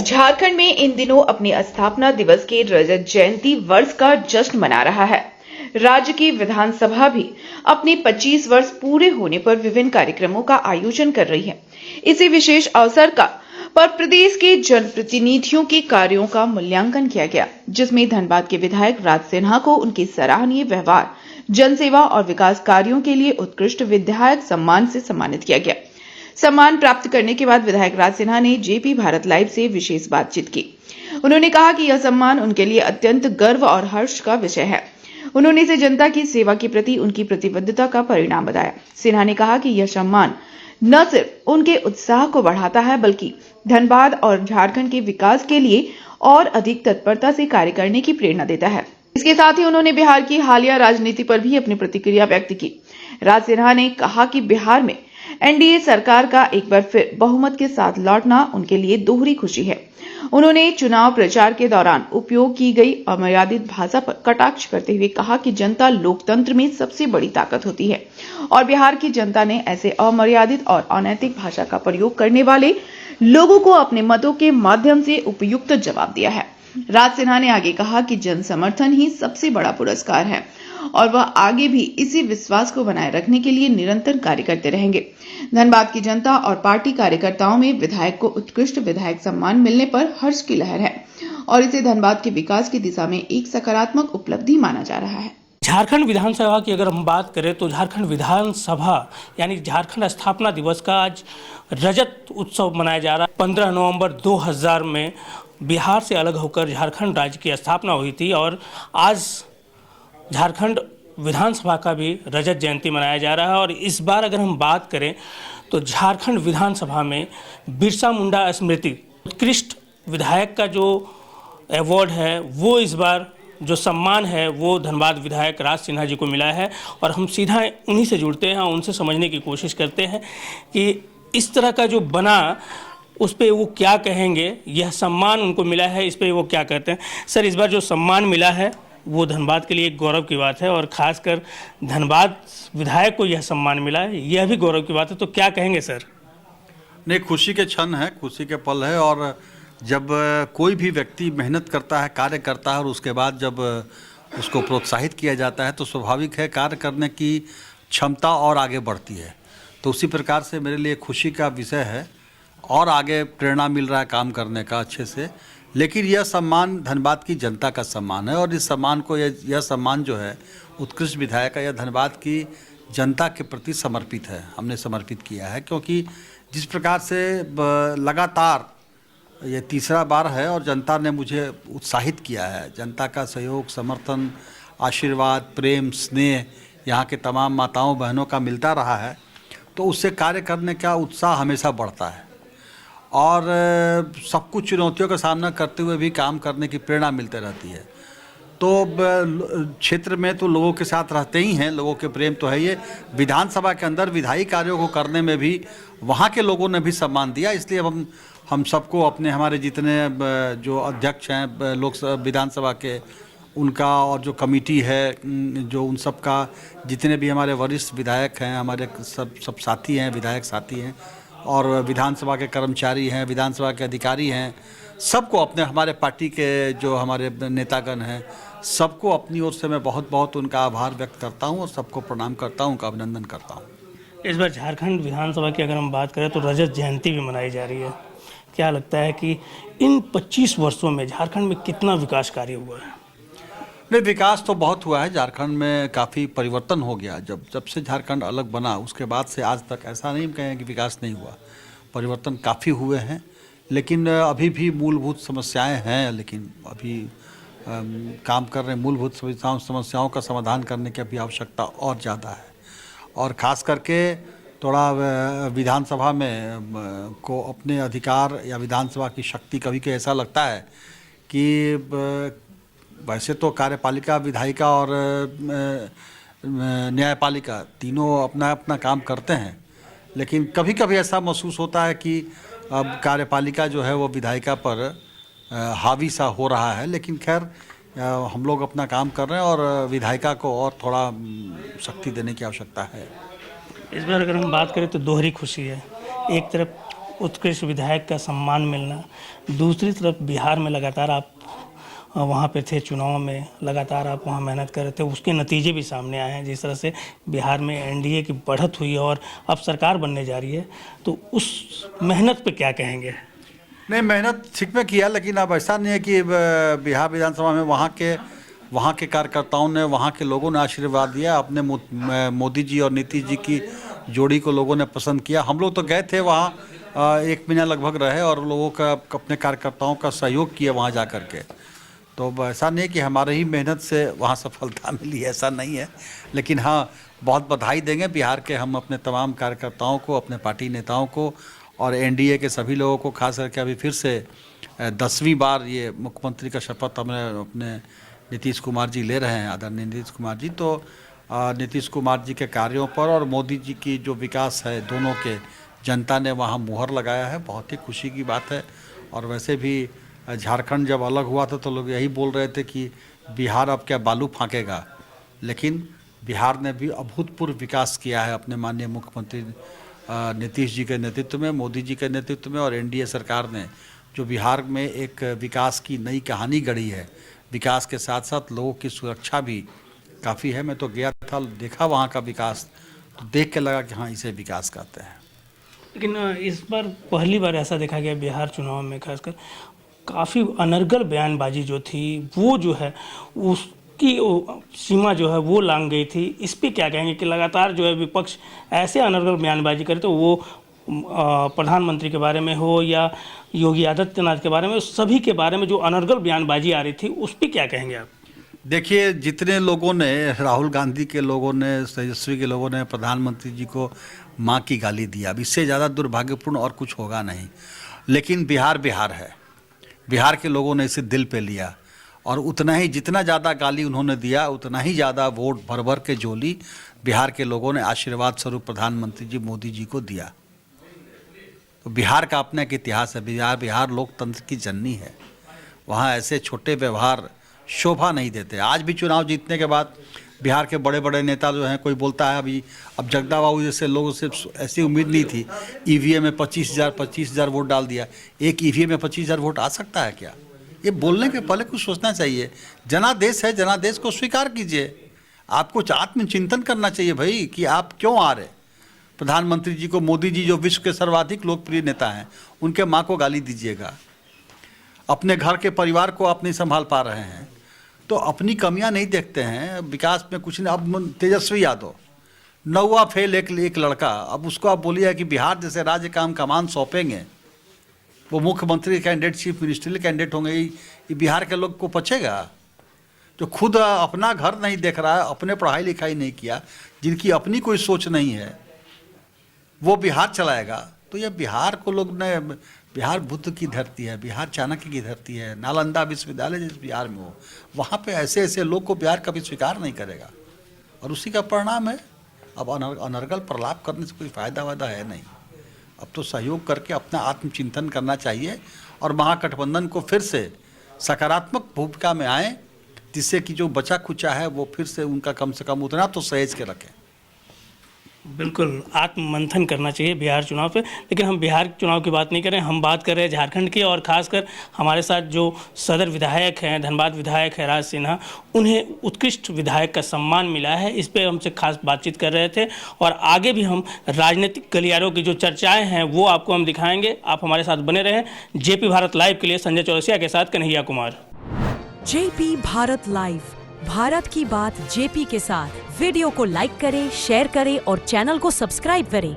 झारखंड में इन दिनों अपने स्थापना दिवस के रजत जयंती वर्ष का जश्न मना रहा है। राज्य की विधानसभा भी अपने 25 वर्ष पूरे होने पर विभिन्न कार्यक्रमों का आयोजन कर रही है। इसी विशेष अवसर पर प्रदेश के जनप्रतिनिधियों के कार्यों का मूल्यांकन किया गया, जिसमें धनबाद के विधायक राज सिन्हा को उनके सराहनीय व्यवहार, जनसेवा और विकास कार्यों के लिए उत्कृष्ट विधायक सम्मान से सम्मानित किया गया। सम्मान प्राप्त करने के बाद विधायक राज सिन्हा ने जेपी भारत लाइव से विशेष बातचीत की। उन्होंने कहा कि यह सम्मान उनके लिए अत्यंत गर्व और हर्ष का विषय है। उन्होंने इसे जनता की सेवा के प्रति उनकी प्रतिबद्धता का परिणाम बताया। सिन्हा ने कहा कि यह सम्मान न सिर्फ उनके उत्साह को बढ़ाता है, बल्कि धनबाद और झारखंड के विकास के लिए और अधिक तत्परता से कार्य करने की प्रेरणा देता है। इसके साथ ही उन्होंने बिहार की हालिया राजनीति पर भी अपनी प्रतिक्रिया व्यक्त की। राज सिन्हा ने कहा कि बिहार में एनडीए सरकार का एक बार फिर बहुमत के साथ लौटना उनके लिए दोहरी खुशी है। उन्होंने चुनाव प्रचार के दौरान उपयोग की गई अमर्यादित भाषा पर कटाक्ष करते हुए कहा कि जनता लोकतंत्र में सबसे बड़ी ताकत होती है और बिहार की जनता ने ऐसे अमर्यादित और अनैतिक भाषा का प्रयोग करने वाले लोगों को अपने मतों के माध्यम से उपयुक्त जवाब दिया है। राज सिन्हा ने आगे कहा कि जन समर्थन ही सबसे बड़ा पुरस्कार है और वह आगे भी इसी विश्वास को बनाए रखने के लिए निरंतर कार्य करते रहेंगे। धनबाद की जनता और पार्टी कार्यकर्ताओं में विधायक को उत्कृष्ट विधायक सम्मान मिलने पर हर्ष की लहर है और इसे धनबाद के विकास की दिशा में एक सकारात्मक उपलब्धि माना जा रहा है। झारखंड विधानसभा की अगर हम बात करें तो झारखंड विधानसभा यानी झारखंड स्थापना दिवस का आज रजत उत्सव मनाया जा रहा है। 15 नवंबर 2000 में बिहार से अलग होकर झारखंड राज्य की स्थापना हुई थी और आज झारखंड विधानसभा का भी रजत जयंती मनाया जा रहा है। और इस बार अगर हम बात करें तो झारखंड विधानसभा में बिरसा मुंडा स्मृति उत्कृष्ट विधायक का जो अवार्ड है, वो इस बार जो सम्मान है वो धनबाद विधायक राज सिन्हा जी को मिला है। और हम सीधा उन्हीं से जुड़ते हैं, उनसे समझने की कोशिश करते हैं कि इस तरह का जो बना उस पर वो क्या कहेंगे, यह सम्मान उनको मिला है, इस पर वो क्या कहते हैं। सर, इस बार जो सम्मान मिला है वो धनबाद के लिए एक गौरव की बात है और ख़ासकर धनबाद विधायक को यह सम्मान मिला है, यह भी गौरव की बात है। तो क्या कहेंगे सर? नहीं, खुशी के क्षण है, खुशी के पल है। और जब कोई भी व्यक्ति मेहनत करता है, कार्य करता है और उसके बाद जब उसको प्रोत्साहित किया जाता है तो स्वाभाविक है कार्य करने की क्षमता और आगे बढ़ती है। तो उसी प्रकार से मेरे लिए खुशी का विषय है और आगे प्रेरणा मिल रहा है काम करने का अच्छे से। लेकिन यह सम्मान धनबाद की जनता का सम्मान है और इस सम्मान को यह सम्मान जो है उत्कृष्ट विधायक का, यह धनबाद की जनता के प्रति समर्पित है, हमने समर्पित किया है। क्योंकि जिस प्रकार से लगातार ये तीसरा बार है और जनता ने मुझे उत्साहित किया है, जनता का सहयोग, समर्थन, आशीर्वाद, प्रेम, स्नेह यहाँ के तमाम माताओं बहनों का मिलता रहा है, तो उससे कार्य करने का उत्साह हमेशा बढ़ता है और सब कुछ चुनौतियों का सामना करते हुए भी काम करने की प्रेरणा मिलती रहती है। तो क्षेत्र में तो लोगों के साथ रहते ही हैं, लोगों के प्रेम तो है। ये विधानसभा के अंदर विधायी कार्यों को करने में भी वहाँ के लोगों ने भी सम्मान दिया। इसलिए हम सबको अपने हमारे जितने जो अध्यक्ष हैं लोकसभा विधानसभा के, उनका और जो कमेटी है, जो उन सब का, जितने भी हमारे वरिष्ठ विधायक हैं, हमारे सब साथी हैं, विधायक साथी हैं और विधानसभा के कर्मचारी हैं, विधानसभा के अधिकारी हैं, सबको अपने हमारे पार्टी के जो हमारे नेतागण हैं, सबको अपनी ओर से मैं बहुत बहुत उनका आभार व्यक्त करता हूं और सबको प्रणाम करता हूं, उनका अभिनंदन करता हूं। इस बार झारखंड विधानसभा की अगर हम बात करें तो रजत जयंती भी मनाई जा रही है। क्या लगता है कि इन 25 वर्षों में झारखंड में कितना विकास कार्य हुआ है? नहीं, विकास तो बहुत हुआ है। झारखंड में काफ़ी परिवर्तन हो गया। जब से झारखंड अलग बना उसके बाद से आज तक ऐसा नहीं कहें कि विकास नहीं हुआ, परिवर्तन काफ़ी हुए हैं। लेकिन अभी भी मूलभूत समस्याएं हैं, लेकिन अभी काम कर रहे मूलभूत समस्याओं का समाधान करने की अभी आवश्यकता और ज़्यादा है। और ख़ास करके थोड़ा विधानसभा में को अपने अधिकार या विधानसभा की शक्ति कभी कभी ऐसा लगता है कि वैसे तो कार्यपालिका, विधायिका और न्यायपालिका तीनों अपना अपना काम करते हैं, लेकिन कभी कभी ऐसा महसूस होता है कि अब कार्यपालिका जो है वो विधायिका पर हावी सा हो रहा है। लेकिन खैर हम लोग अपना काम कर रहे हैं और विधायिका को और थोड़ा शक्ति देने की आवश्यकता है। इस बार अगर हम बात करें तो दोहरी खुशी है। एक तरफ उत्कृष्ट विधायक का सम्मान मिलना, दूसरी तरफ बिहार में लगातार आप वहाँ पे थे, चुनाव में लगातार आप वहाँ मेहनत कर रहे थे, उसके नतीजे भी सामने आए हैं। जिस तरह से बिहार में एनडीए की बढ़त हुई और अब सरकार बनने जा रही है, तो उस मेहनत पे क्या कहेंगे? नहीं, मेहनत ठीक में किया, लेकिन अब ऐसा नहीं है कि बिहार विधानसभा में वहाँ के कार्यकर्ताओं ने, वहाँ के लोगों ने आशीर्वाद दिया। अपने मोदी जी और नीतीश जी की जोड़ी को लोगों ने पसंद किया। हम लोग तो गए थे वहाँ, 1 महीना लगभग रहे और लोगों का, अपने कार्यकर्ताओं का सहयोग किया वहाँ जा कर के। तो ऐसा नहीं है कि हमारे ही मेहनत से वहाँ सफलता मिली, ऐसा नहीं है। लेकिन हाँ, बहुत बधाई देंगे बिहार के हम अपने तमाम कार्यकर्ताओं को, अपने पार्टी नेताओं को और एनडीए के सभी लोगों को। खास करके अभी फिर से 10वीं बार ये मुख्यमंत्री का शपथ हमें अपने नीतीश कुमार जी ले रहे हैं, आदरणीय नीतीश कुमार जी। तो नीतीश कुमार जी के कार्यों पर और मोदी जी की जो विकास है, दोनों के जनता ने वहाँ मुहर लगाया है। बहुत ही खुशी की बात है। और वैसे भी झारखंड जब अलग हुआ था तो लोग यही बोल रहे थे कि बिहार अब क्या बालू फाँकेगा, लेकिन बिहार ने भी अभूतपूर्व विकास किया है अपने माननीय मुख्यमंत्री नीतीश जी के नेतृत्व में, मोदी जी के नेतृत्व में। और एनडीए सरकार ने जो बिहार में एक विकास की नई कहानी गढ़ी है, विकास के साथ साथ लोगों की सुरक्षा भी काफ़ी है। मैं तो गया था, देखा वहाँ का विकास, तो देख के लगा कि हाँ, इसे विकास कहते हैं। लेकिन इस बार पहली बार ऐसा देखा गया बिहार चुनाव में, खासकर काफ़ी अनर्गल बयानबाजी जो थी, वो जो है उसकी सीमा जो है वो लांघ गई थी। इस पे क्या कहेंगे कि लगातार जो है विपक्ष ऐसे अनर्गल बयानबाजी करे, तो वो प्रधानमंत्री के बारे में हो या योगी आदित्यनाथ के बारे में, सभी के बारे में जो अनर्गल बयानबाजी आ रही थी, उस पर क्या कहेंगे आप? देखिए, जितने लोगों ने, राहुल गांधी के लोगों ने, तेजस्वी के लोगों ने प्रधानमंत्री जी को माँ की गाली दिया, अब इससे ज़्यादा दुर्भाग्यपूर्ण और कुछ होगा नहीं। लेकिन बिहार है, बिहार के लोगों ने इसे दिल पे लिया और उतना ही, जितना ज़्यादा गाली उन्होंने दिया, उतना ही ज़्यादा वोट भर भर के झोली बिहार के लोगों ने आशीर्वाद स्वरूप प्रधानमंत्री जी मोदी जी को दिया। तो बिहार का अपना एक इतिहास है। बिहार लोकतंत्र की जननी है। वहाँ ऐसे छोटे व्यवहार शोभा नहीं देते। आज भी चुनाव जीतने के बाद बिहार के बड़े बड़े नेता जो हैं, कोई बोलता है अभी, अब जगदा बाबू जैसे लोगों से ऐसी उम्मीद नहीं थी, ईवीएम में 25,000 वोट डाल दिया। एक ईवीएम में 25,000 वोट आ सकता है क्या? ये बोलने के पहले कुछ सोचना चाहिए। जनादेश है, जनादेश को स्वीकार कीजिए। आपको आत्मचिंतन करना चाहिए भाई कि आप क्यों आ रहे। प्रधानमंत्री जी को, मोदी जी जो विश्व के सर्वाधिक लोकप्रिय नेता हैं, उनके माँ को गाली दीजिएगा। अपने घर के परिवार को आप नहीं संभाल पा रहे हैं, तो अपनी कमियां नहीं देखते हैं, विकास में कुछ नहीं। अब तेजस्वी यादव 9वां फेल एक लड़का, अब उसको आप बोलिए कि बिहार जैसे राज्य का हम कमान सौंपेंगे, वो मुख्यमंत्री कैंडिडेट, चीफ मिनिस्ट्रियल कैंडिडेट होंगे, ये बिहार के लोग को पचेगा? जो खुद अपना घर नहीं देख रहा है, अपने पढ़ाई लिखाई नहीं किया, जिनकी अपनी कोई सोच नहीं है, वो बिहार चलाएगा? तो ये बिहार को लोग ने, बिहार बुद्ध की धरती है, बिहार चाणक्य की धरती है, नालंदा विश्वविद्यालय जिस बिहार में हो, वहाँ पे ऐसे ऐसे लोग को बिहार कभी स्वीकार नहीं करेगा। और उसी का परिणाम है। अब अनर्गल प्रलाप करने से कोई फ़ायदा वायदा है नहीं। अब तो सहयोग करके अपना आत्मचिंतन करना चाहिए और महागठबंधन को फिर से सकारात्मक भूमिका में आए, जिससे कि जो बचा खुचा है वो फिर से उनका कम से कम उतना तो सहेज के रखें। बिल्कुल आत्ममंथन करना चाहिए बिहार चुनाव पे। लेकिन हम बिहार चुनाव की बात नहीं कर रहे हैं, हम बात कर रहे हैं झारखंड की। और ख़ासकर हमारे साथ जो सदर विधायक हैं, धनबाद विधायक है राज सिन्हा, उन्हें उत्कृष्ट विधायक का सम्मान मिला है। इस पे हमसे खास बातचीत कर रहे थे और आगे भी हम राजनीतिक गलियारों की जो चर्चाएँ हैं वो आपको हम दिखाएंगे। आप हमारे साथ बने रहें। जेपी भारत लाइव के लिए संजय चौरसिया के साथ कन्हैया कुमार। जेपी भारत लाइव, भारत की बात जेपी के साथ। वीडियो को लाइक करें, शेयर करें और चैनल को सब्सक्राइब करें।